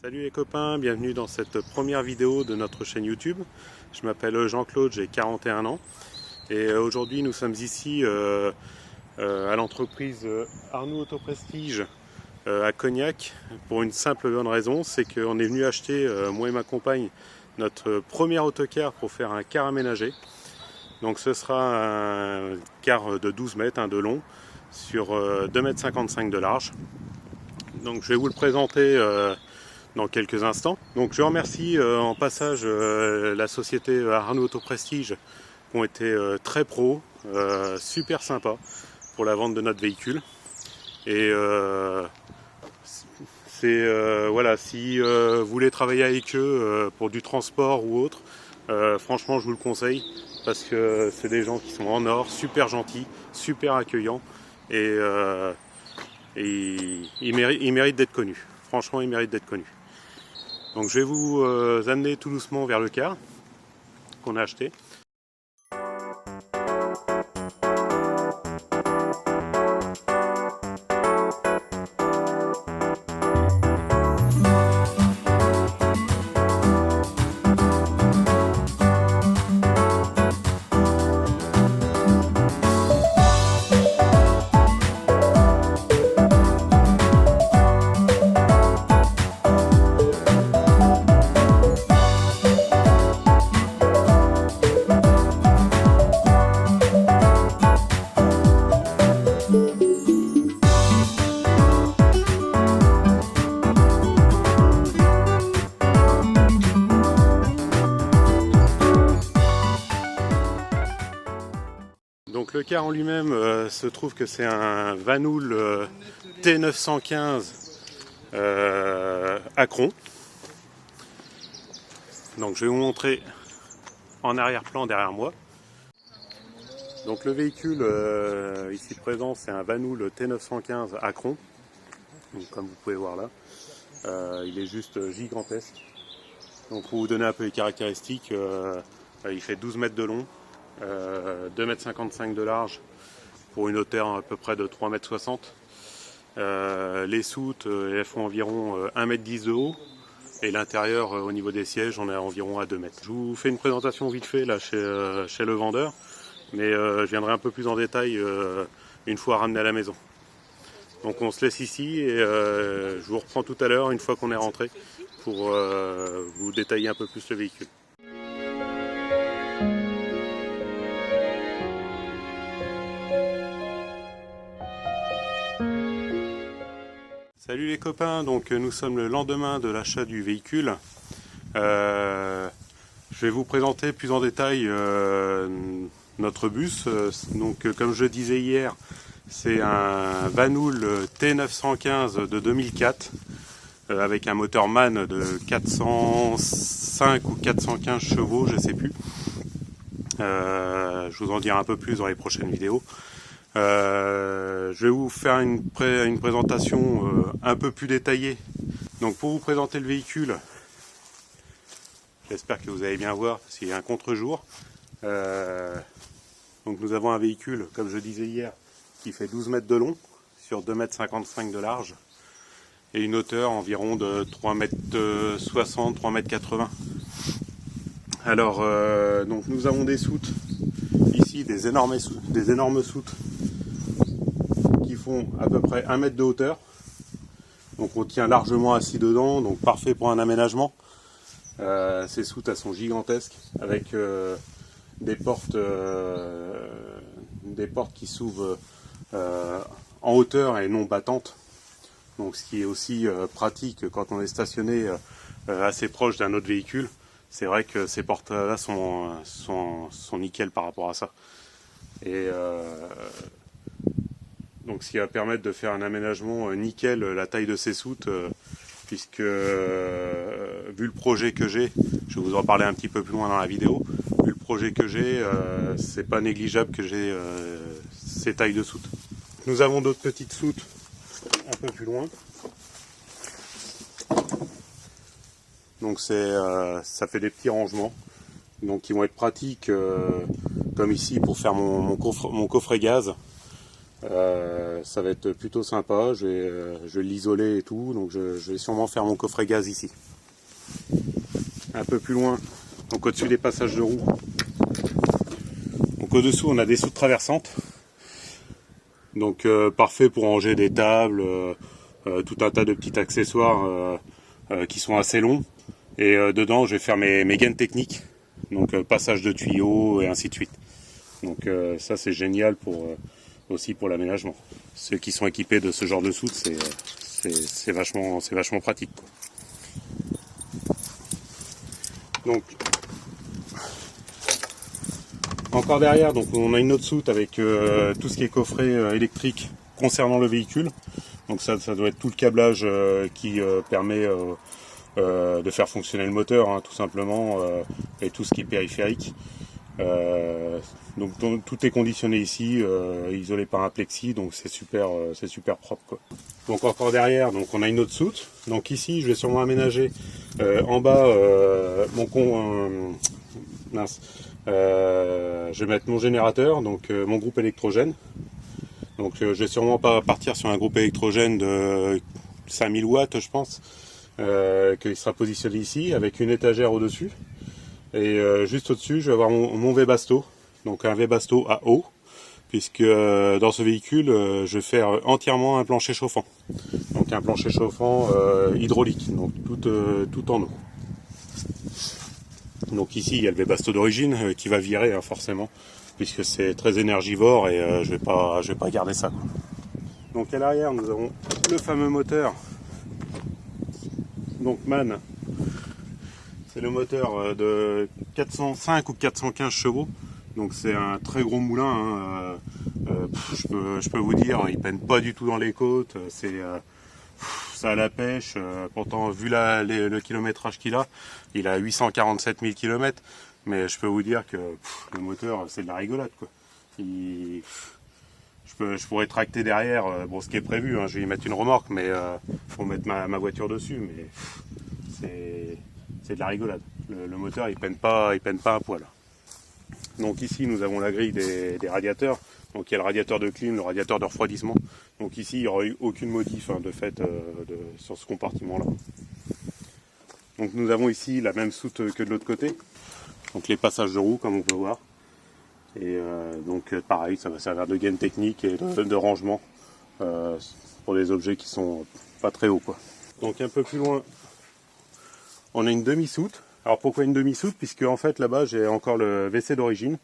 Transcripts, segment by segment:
Salut les copains, bienvenue dans cette première vidéo de notre chaîne YouTube. Je m'appelle Jean-Claude, j'ai 41 ans et aujourd'hui nous sommes ici à l'entreprise Arnoux Auto Prestige à Cognac pour une simple bonne raison, c'est qu'on est venu acheter, moi et ma compagne, notre premier autocar pour faire un car aménagé. Donc ce sera un car de 12 mètres de long sur 2,55 m de large. Donc je vais vous le présenter dans quelques instants. Donc je remercie en passage la société Arnoux Auto Prestige qui ont été très pro, super sympa pour la vente de notre véhicule. Et voilà, si vous voulez travailler avec eux pour du transport ou autre, franchement je vous le conseille parce que c'est des gens qui sont en or, super gentils, super accueillants et ils méritent d'être connus. Franchement, ils méritent d'être connus. Donc je vais vous amener tout doucement vers le car qu'on a acheté. Donc le car en lui-même se trouve que c'est un Vanhoul T915 Acron. Donc je vais vous montrer en arrière-plan derrière moi. Donc le véhicule ici présent, c'est un Vanhoul T915 Acron. Donc, comme vous pouvez voir là, il est juste gigantesque. Donc pour vous donner un peu les caractéristiques, il fait 12 mètres de long, 2,55 m de large pour une hauteur à peu près de 3,60 m. Les soutes elles font environ 1,10 m de haut et l'intérieur au niveau des sièges on est environ à 2 mètres. Je vous fais une présentation vite fait là chez le vendeur, mais je viendrai un peu plus en détail une fois ramené à la maison. Donc on se laisse ici et je vous reprends tout à l'heure une fois qu'on est rentré pour vous détailler un peu plus le véhicule. Salut les copains, donc nous sommes le lendemain de l'achat du véhicule. Je vais vous présenter plus en détail notre bus. Donc comme je disais hier, c'est un Vanhoul T915 de 2004 avec un moteur MAN de 405 ou 415 chevaux, je ne sais plus. Je vous en dirai un peu plus dans les prochaines vidéos. Je vais vous faire une présentation un peu plus détaillée. Donc pour vous présenter le véhicule, j'espère que vous allez bien voir parce qu'il y a un contre-jour. Donc nous avons un véhicule, comme je disais hier, qui fait 12 mètres de long sur 2,55 m de large et une hauteur environ de 3,60 m, 3,80 m. Alors donc nous avons des soutes ici, des énormes soutes qui font à peu près 1 mètre de hauteur. Donc on tient largement assis dedans, donc parfait pour un aménagement. Ces soutes elles sont gigantesques avec des portes qui s'ouvrent en hauteur et non battantes. Donc ce qui est aussi pratique quand on est stationné assez proche d'un autre véhicule. C'est vrai que ces portes-là sont nickel par rapport à ça. Et donc ce qui va permettre de faire un aménagement nickel, la taille de ces soutes, puisque vu le projet que j'ai, je vais vous en parler un petit peu plus loin dans la vidéo, vu le projet que j'ai, c'est pas négligeable que j'ai ces tailles de soutes. Nous avons d'autres petites soutes un peu plus loin. Donc ça fait des petits rangements, donc qui vont être pratiques, comme ici pour faire mon coffret gaz. Ça va être plutôt sympa, je vais l'isoler et tout, donc je vais sûrement faire mon coffret gaz ici. Un peu plus loin, donc au-dessus des passages de roues. Donc au-dessous on a des soutes traversantes. Donc parfait pour ranger des tables, tout un tas de petits accessoires qui sont assez longs. Et dedans je vais faire mes gaines techniques, donc passage de tuyaux et ainsi de suite. Donc ça c'est génial aussi pour l'aménagement. Ceux qui sont équipés de ce genre de soute, c'est vachement pratique, quoi. Donc encore derrière, donc on a une autre soute avec tout ce qui est coffret électrique concernant le véhicule. Donc ça doit être tout le câblage qui permet de faire fonctionner le moteur, hein, tout simplement, et tout ce qui est périphérique. Donc tout est conditionné ici, isolé par un plexi, donc c'est super propre, quoi. Donc encore derrière, donc on a une autre soute. Donc ici, je vais sûrement aménager en bas je vais mettre mon générateur, donc mon groupe électrogène. Donc je vais sûrement pas partir sur un groupe électrogène de 5000 watts, je pense, qui sera positionné ici avec une étagère au-dessus. Et juste au-dessus, je vais avoir mon Webasto, donc un Webasto à eau, puisque dans ce véhicule, je vais faire entièrement un plancher chauffant. Donc un plancher chauffant hydraulique, donc tout en eau. Donc ici, il y a le Webasto d'origine qui va virer, hein, forcément, puisque c'est très énergivore et je vais pas garder ça, quoi. Donc à l'arrière, nous avons le fameux moteur, donc MAN. C'est le moteur de 405 ou 415 chevaux, donc c'est un très gros moulin, hein. Je peux vous dire, il peine pas du tout dans les côtes, ça a la pêche, pourtant vu le kilométrage qu'il a, il a 847 000 km, mais je peux vous dire que le moteur c'est de la rigolade, quoi. Je pourrais tracter derrière, bon, ce qui est prévu, hein, je vais y mettre une remorque, mais faut mettre ma voiture dessus, mais c'est de la rigolade. Le moteur il peine pas un poil. Donc ici nous avons la grille des radiateurs. Donc il y a le radiateur de clim, le radiateur de refroidissement. Donc ici il n'y aura eu aucune modif, hein, de fait sur ce compartiment là. Donc nous avons ici la même soute que de l'autre côté. Donc les passages de roues comme on peut voir. Et donc pareil, ça va servir de gaine technique et de rangement pour des objets qui sont pas très hauts, quoi. Donc un peu plus loin, on a une demi-soute. Alors pourquoi une demi-soute? Puisque en fait là-bas j'ai encore le WC d'origine,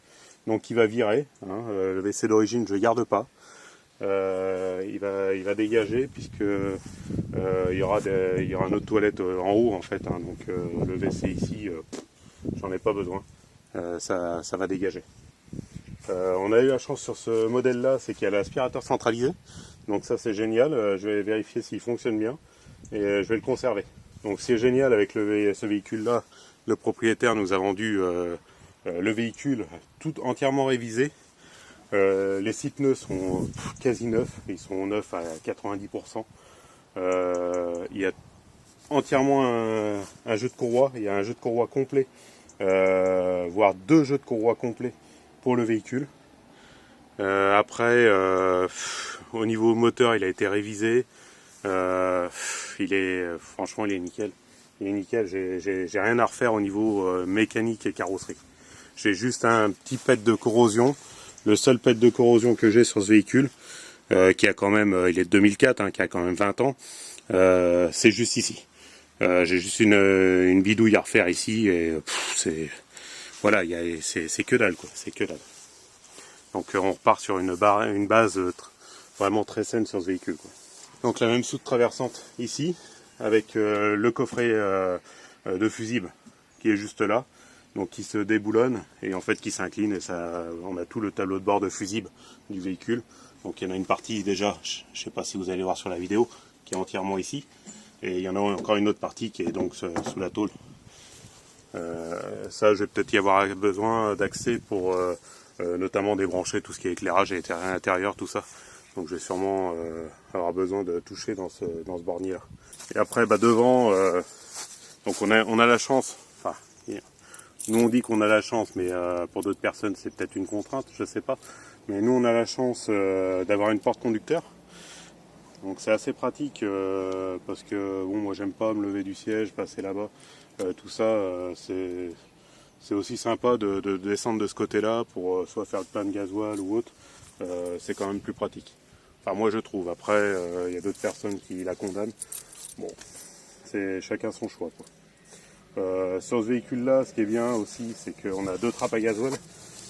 donc qui va virer, hein. Le WC d'origine je ne garde pas. Il va dégager puisque il y aura une autre toilette en haut, en fait, hein. Donc le WC ici, j'en ai pas besoin. Ça va dégager. On a eu la chance sur ce modèle là, c'est qu'il y a l'aspirateur centralisé, donc ça c'est génial. Je vais vérifier s'il fonctionne bien et je vais le conserver. Donc c'est génial avec ce véhicule là, le propriétaire nous a vendu le véhicule tout entièrement révisé. Les 6 pneus sont quasi neufs, ils sont neufs à 90%. Il y a entièrement un jeu de courroie, il y a un jeu de courroie complet, voire 2 jeux de courroie complets pour le véhicule. Après, au niveau moteur, il a été révisé. Franchement, il est nickel. Il est nickel. J'ai rien à refaire au niveau mécanique et carrosserie. J'ai juste un petit pet de corrosion. Le seul pet de corrosion que j'ai sur ce véhicule, qui a quand même, il est de 2004, hein, qui a quand même 20 ans, c'est juste ici. J'ai juste une bidouille à refaire ici et voilà, c'est que dalle, quoi. C'est que dalle. Donc on repart sur une base vraiment très saine sur ce véhicule, quoi. Donc la même soute traversante ici, avec le coffret de fusible qui est juste là, donc qui se déboulonne et en fait qui s'incline, et on a tout le tableau de bord de fusible du véhicule. Donc il y en a une partie déjà, je ne sais pas si vous allez voir sur la vidéo, qui est entièrement ici, et il y en a encore une autre partie qui est donc sous la tôle. Ça, je vais peut-être y avoir besoin d'accès pour notamment débrancher tout ce qui est éclairage et intérieur, tout ça. Donc je vais sûrement avoir besoin de toucher dans ce bornier là. Et après, devant, donc on a la chance, nous on dit qu'on a la chance, mais pour d'autres personnes c'est peut-être une contrainte, je sais pas. Mais nous on a la chance d'avoir une porte conducteur. Donc c'est assez pratique parce que bon, moi j'aime pas me lever du siège, passer là-bas. Tout ça, c'est aussi sympa de descendre de ce côté-là pour soit faire le plein de gasoil ou autre. C'est quand même plus pratique. Enfin moi je trouve. Après, il y a d'autres personnes qui la condamnent. Bon, c'est chacun son choix, quoi. Sur ce véhicule-là, ce qui est bien aussi, c'est qu'on a deux trappes à gasoil.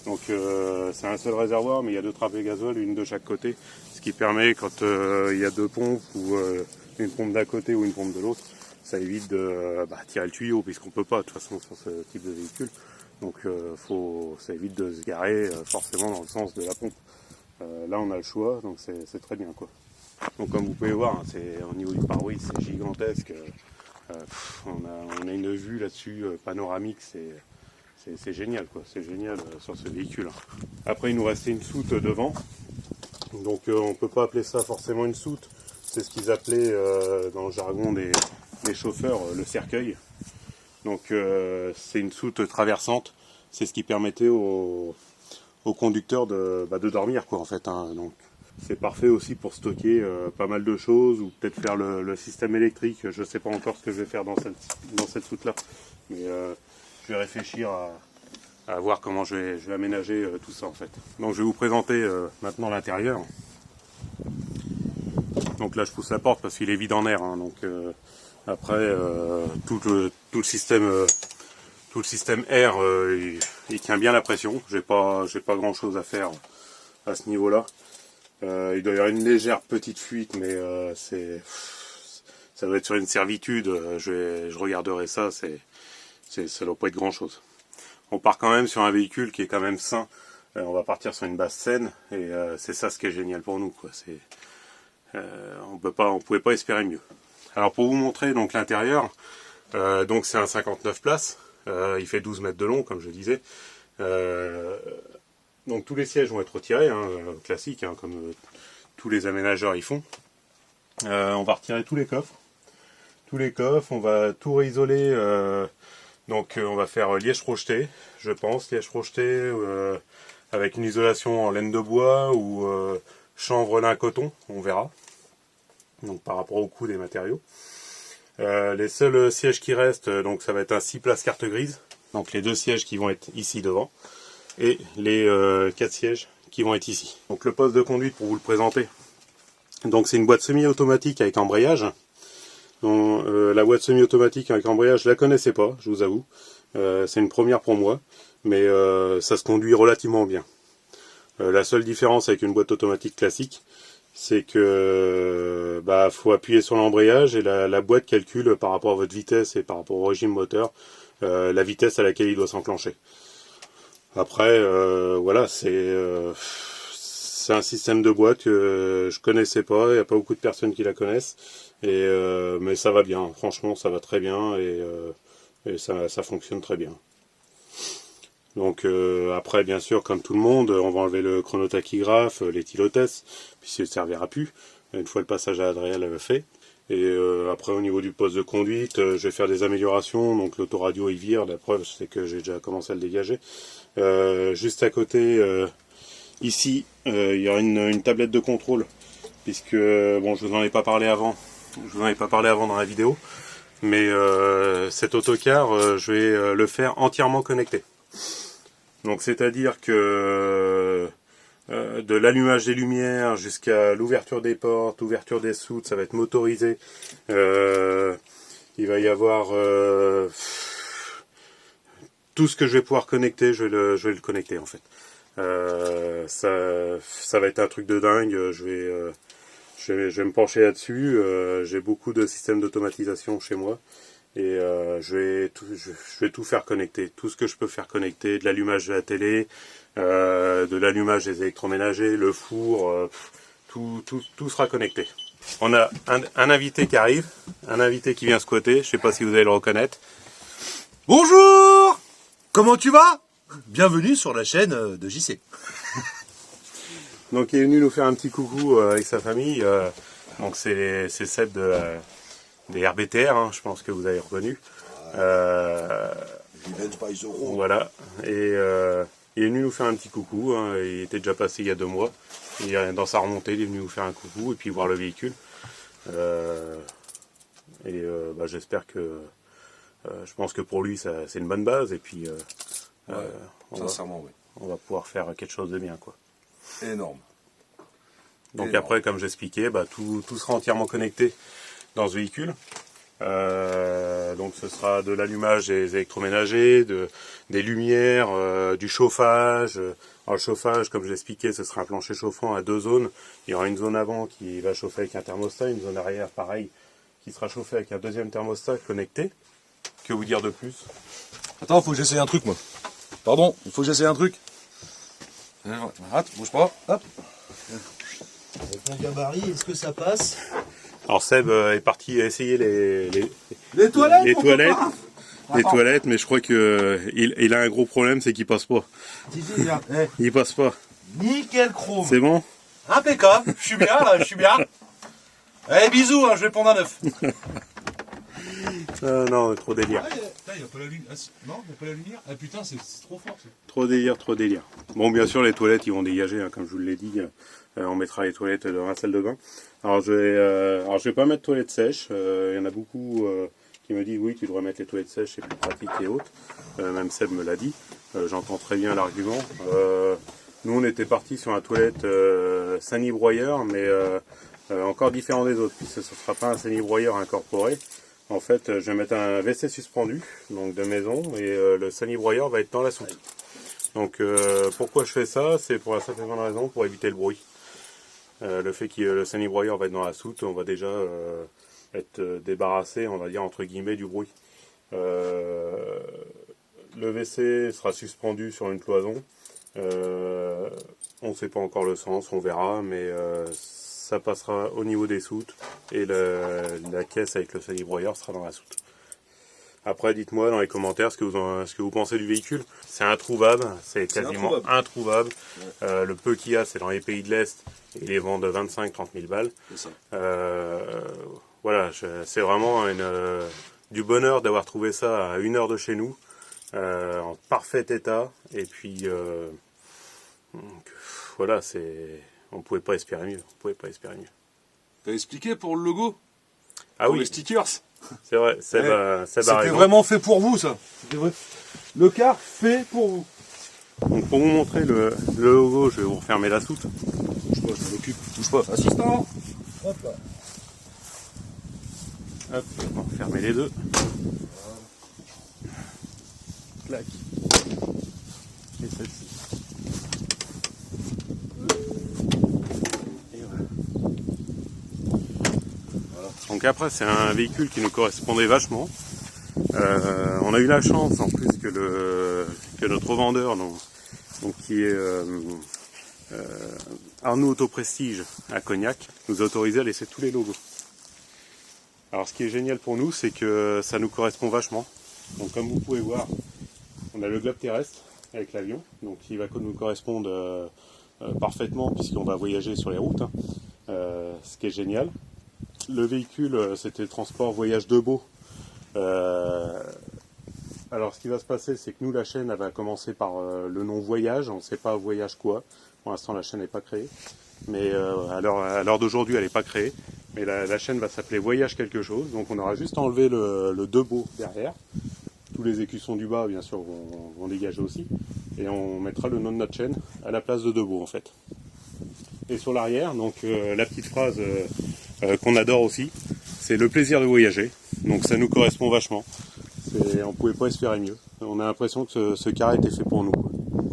Donc c'est un seul réservoir, mais il y a deux trappes à gasoil, une de chaque côté. Ce qui permet, quand il y a deux pompes, ou une pompe d'un côté ou une pompe de l'autre, ça évite de tirer le tuyau, puisqu'on peut pas de toute façon sur ce type de véhicule. Donc ça évite de se garer forcément dans le sens de la pompe. Là on a le choix, donc c'est très bien, quoi. Donc comme vous pouvez voir, c'est au niveau du pare-brise, c'est gigantesque. On a une vue là-dessus panoramique, c'est génial, quoi. C'est génial sur ce véhicule. Après, il nous restait une soute devant. Donc on ne peut pas appeler ça forcément une soute. C'est ce qu'ils appelaient dans le jargon des chauffeurs le cercueil. Donc c'est une soute traversante. C'est ce qui permettait au conducteur de dormir, quoi, en fait, hein. Donc c'est parfait aussi pour stocker pas mal de choses, ou peut-être faire le système électrique. Je ne sais pas encore ce que je vais faire dans cette soute-là. Mais je vais réfléchir à voir comment je vais aménager tout ça, en fait. Donc je vais vous présenter maintenant l'intérieur. Donc là je pousse la porte parce qu'il est vide en air, hein. Donc après tout le système air il tient bien la pression. J'ai pas grand chose à faire à ce niveau là. Il doit y avoir une légère petite fuite, mais ça doit être sur une servitude. Je regarderai ça, ça doit pas être grand chose. On part quand même sur un véhicule qui est quand même sain. On va partir sur une base saine, et c'est ça ce qui est génial pour nous, quoi. On pouvait pas espérer mieux. Alors pour vous montrer donc l'intérieur, donc c'est un 59 places. Il fait 12 mètres de long, comme je disais. Donc tous les sièges vont être retirés, hein, classique, hein, comme tous les aménageurs y font. On va retirer tous les coffres. On va tout réisoler. Donc on va faire liège projeté, je pense, liège projeté avec une isolation en laine de bois ou chanvre lin coton, on verra. Donc par rapport au coût des matériaux. Les seuls sièges qui restent, donc ça va être un 6 places carte grise. Donc les deux sièges qui vont être ici devant. Et les 4 sièges qui vont être ici. Donc le poste de conduite, pour vous le présenter. Donc c'est une boîte semi-automatique avec embrayage. Donc, la boîte semi-automatique avec embrayage, je la connaissais pas, je vous avoue. C'est une première pour moi, mais ça se conduit relativement bien. La seule différence avec une boîte automatique classique, c'est que faut appuyer sur l'embrayage et la boîte calcule par rapport à votre vitesse et par rapport au régime moteur la vitesse à laquelle il doit s'enclencher. Après, voilà, c'est un système de boîte que je connaissais pas, il n'y a pas beaucoup de personnes qui la connaissent, mais ça va bien, franchement ça va très bien, et ça fonctionne très bien. Donc après, bien sûr, comme tout le monde, on va enlever le chronotachygraphe, l'éthylotest, puisqu'il ne servira plus, une fois le passage à Adriel fait. Et après, au niveau du poste de conduite, je vais faire des améliorations. Donc l'autoradio il vire, la preuve c'est que j'ai déjà commencé à le dégager. Juste à côté, ici, il y aura une tablette de contrôle, puisque bon, je vous en ai pas parlé avant. Dans la vidéo, mais cet autocar, je vais le faire entièrement connecté. Donc c'est-à-dire que de l'allumage des lumières jusqu'à l'ouverture des portes, ouverture des soutes, ça va être motorisé. Il va y avoir tout ce que je vais pouvoir connecter, je vais le connecter en fait. Ça va être un truc de dingue. Je vais me pencher là-dessus. J'ai beaucoup de systèmes d'automatisation chez moi. Et je vais tout faire connecter. Tout ce que je peux faire connecter, de l'allumage de la télé, de l'allumage des électroménagers, le four, tout sera connecté. On a un invité qui arrive, un invité qui vient squatter, je ne sais pas si vous allez le reconnaître. Bonjour! Comment tu vas? Bienvenue sur la chaîne de JC. Donc il est venu nous faire un petit coucou avec sa famille. Donc c'est Seb des RBTR, hein, je pense que vous avez reconnu. Voilà. Et Il est venu nous faire un petit coucou, hein, il était déjà passé il y a 2 mois. Dans sa remontée, il est venu nous faire un coucou et puis voir le véhicule. J'espère que... je pense que pour lui, c'est une bonne base. Et puis, Sincèrement, oui. on va pouvoir faire quelque chose de bien, quoi. Énorme. Donc après, comme j'expliquais, tout sera entièrement connecté dans ce véhicule. Donc ce sera de l'allumage des électroménagers, des lumières, du chauffage. Alors le chauffage, comme je l'expliquais, ce sera un plancher chauffant à 2 zones. Il y aura une zone avant qui va chauffer avec un thermostat, une zone arrière pareil, qui sera chauffée avec un deuxième thermostat connecté. Que vous dire de plus? Attends, faut que j'essaye un truc, moi. Pardon, il faut que j'essaye un truc. Arrête, bouge pas. Hop. Avec mon gabarit, est-ce que ça passe? Alors Seb est parti essayer Les toilettes. les toilettes, mais je crois que il a un gros problème, c'est qu'il passe pas. Titi, viens. Il passe pas. Nickel chrome. C'est bon? Impeccable. Je suis bien, là, je suis bien. Allez, bisous, hein, je vais prendre un œuf. Non, trop délire. Il n'y a pas la lumière. Non, il n'y a pas la lumière. Ah putain, c'est trop fort. Trop délire, trop délire. Bon, bien sûr, les toilettes, ils vont dégager, hein, comme je vous l'ai dit. On mettra les toilettes dans la salle de bain. Alors, je vais pas mettre toilettes sèches. Il y en a beaucoup qui me disent, oui, tu devrais mettre les toilettes sèches, c'est plus pratique et autres. Même Seb me l'a dit. J'entends très bien l'argument. Nous, on était partis sur un toilette sani-broyeur, mais encore différent des autres, puisque ce ne sera pas un sani-broyeur incorporé. En fait, je vais mettre un WC suspendu, donc de maison, et le sani-broyeur va être dans la soute. Donc pourquoi je fais ça? C'est pour la simple et bonne raison, pour éviter le bruit. Le fait que le sani-broyeur va être dans la soute, on va déjà être débarrassé, on va dire entre guillemets, du bruit. Le WC sera suspendu sur une cloison. On ne sait pas encore le sens, on verra, mais ça passera au niveau des soutes et la caisse avec le sani-broyeur sera dans la soute. Après, dites-moi dans les commentaires ce que vous pensez du véhicule. C'est introuvable, c'est quasiment introuvable. Ouais. Le peu qu'il y a, c'est dans les pays de l'Est, et ils les vendent 25-30 000 balles. C'est ça. Voilà, c'est vraiment du bonheur d'avoir trouvé ça à 1 heure de chez nous, en parfait état. Et puis, voilà, on pouvait pas espérer mieux. T'as expliqué pour le logo? Ah pour oui. Les stickers. C'est vrai, C'était vraiment fait pour vous, ça. Vrai. Le car fait pour vous. Donc pour vous montrer le logo, je vais vous refermer la soute. Bouge pas, je m'en occupe. Bouge pas. Assistant. Hop là. Hop, on va refermer les deux. Clac. Et celle-ci. Et voilà. Donc après, c'est un véhicule qui nous correspondait vachement. On a eu la chance en plus que notre vendeur, donc qui est Arnaud Auto Prestige à Cognac, nous a autorisé à laisser tous les logos. Alors ce qui est génial pour nous, c'est que ça nous correspond vachement. Donc comme vous pouvez voir, on a le globe terrestre avec l'avion, donc qui va nous correspondre parfaitement puisqu'on va voyager sur les routes, hein. Ce qui est génial. Le véhicule, c'était le transport voyage de beau. Alors ce qui va se passer, c'est que nous, la chaîne, elle va commencer par le nom voyage. On ne sait pas voyage quoi. Pour l'instant, la chaîne n'est pas créée. Mais à l'heure d'aujourd'hui, elle n'est pas créée. Mais la chaîne va s'appeler voyage quelque chose. Donc on aura juste enlevé le Debo derrière. Tous les écussons du bas, bien sûr, vont dégager aussi. Et on mettra le nom de notre chaîne à la place de Debo, en fait. Et sur l'arrière, donc la petite phrase qu'on adore aussi, c'est le plaisir de voyager. Donc ça nous correspond vachement. On pouvait pas espérer mieux. On a l'impression que ce car était fait pour nous.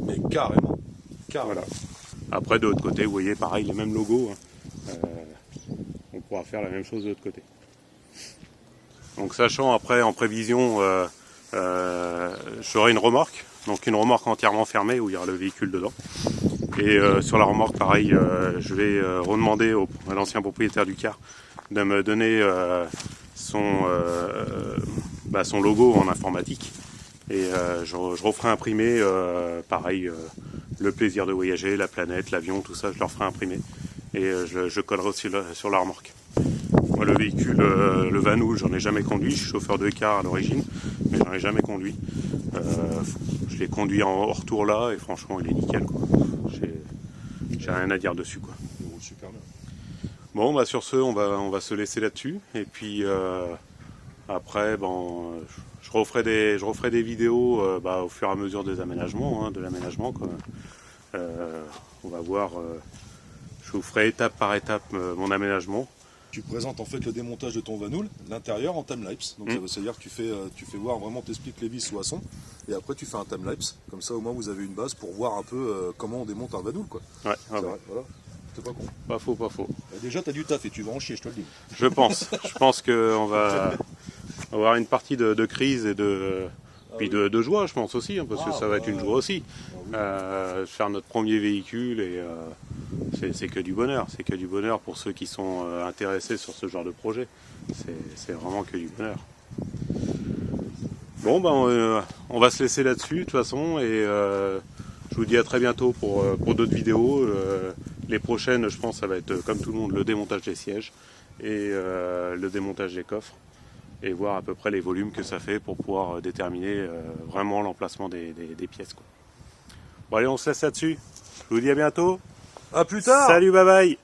Mais carrément. Voilà. Après, de l'autre côté, vous voyez, pareil, les mêmes logos. Hein. On pourra faire la même chose de l'autre côté. Donc sachant après, en prévision, j'aurai une remorque. Donc une remorque entièrement fermée où il y aura le véhicule dedans. Et sur la remorque, pareil, je vais redemander à l'ancien propriétaire du car de me donner son logo en informatique. Et je referai imprimer, pareil, le plaisir de voyager, la planète, l'avion, tout ça, je leur ferai imprimer. Et je collerai aussi sur la remorque. Moi, le véhicule, le Vanhoul, j'en ai jamais conduit. Je suis chauffeur de car à l'origine, mais j'en ai jamais conduit. Je l'ai conduit en hors tour là et franchement, il est nickel, quoi. J'ai rien à dire dessus, quoi. Il roule super bien. Bon, bah sur ce, on va se laisser là-dessus. Et puis après, bon, je referai des vidéos au fur et à mesure des aménagements, de l'aménagement, quoi. On va voir. Je vous ferai étape par étape mon aménagement. Tu présentes en fait le démontage de ton Vanhoul, l'intérieur en timelapse. Donc ça veut dire que tu fais voir vraiment, t'expliques les vis sous son, et après tu fais un timelapse. Comme ça au moins vous avez une base pour voir un peu comment on démonte un Vanhoul, quoi. Ouais, C'est vrai, voilà. C'est pas con. Pas faux, pas faux. Déjà t'as du taf et tu vas en chier, je te le dis. Je pense qu'on va avoir une partie de crise et puis de joie, je pense aussi, parce que ça va être une joie aussi. Faire notre premier véhicule et c'est que du bonheur. C'est que du bonheur pour ceux qui sont intéressés sur ce genre de projet. C'est vraiment que du bonheur. Bon, on va se laisser là-dessus de toute façon et je vous dis à très bientôt pour d'autres vidéos. Les prochaines, je pense, ça va être comme tout le monde le démontage des sièges et le démontage des coffres et voir à peu près les volumes que ça fait pour pouvoir déterminer vraiment l'emplacement des pièces, quoi. Bon allez, on se laisse là-dessus. Je vous dis à bientôt. À plus tard. Salut, bye bye.